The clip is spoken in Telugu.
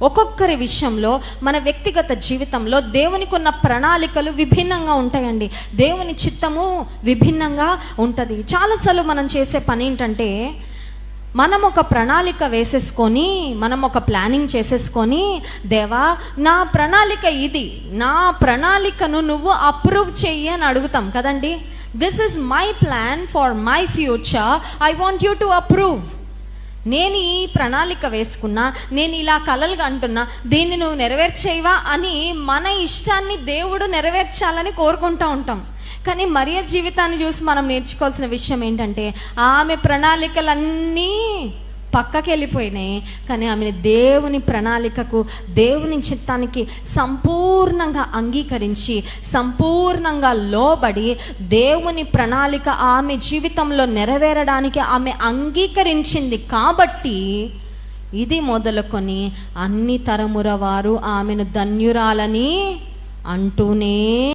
ఒక్కొక్కరి విషయంలో మన వ్యక్తిగత జీవితంలో దేవునికి ఉన్న ప్రణాళికలు విభిన్నంగా ఉంటాయండి. దేవుని చిత్తము విభిన్నంగా ఉంటుంది. చాలాసార్లు మనం చేసే పని ఏంటంటే, మనం ఒక ప్రణాళిక వేసేసుకొని, మనం ఒక ప్లానింగ్ చేసేసుకొని, దేవా నా ప్రణాళిక ఇది, నా ప్రణాళికను నువ్వు అప్రూవ్ చెయ్యి అని అడుగుతాం కదండి. This is my plan for my future, I want you to approve. నేను ఈ ప్రణాళిక వేసుకున్నా, నేను ఇలా కలలుగా అంటున్నా, దీన్ని నువ్వు నెరవేర్చేవా అని మన ఇష్టాన్ని దేవుడు నెరవేర్చాలని కోరుకుంటూ ఉంటాం. కానీ మరియ జీవితాన్ని చూసి మనం నేర్చుకోవాల్సిన విషయం ఏంటంటే, ఆమె ప్రణాళికలన్నీ పక్కకి వెళ్ళిపోయినాయి, కానీ ఆమె దేవుని ప్రణాళికకు, దేవుని చిత్తానికి సంపూర్ణంగా అంగీకరించి, సంపూర్ణంగా లోబడి, దేవుని ప్రణాళిక ఆమె జీవితంలో నెరవేరడానికి ఆమె అంగీకరించింది. కాబట్టి ఇది మొదలుకొని అన్ని తరముల వారు ఆమెను ధన్యురాలని అంటూనే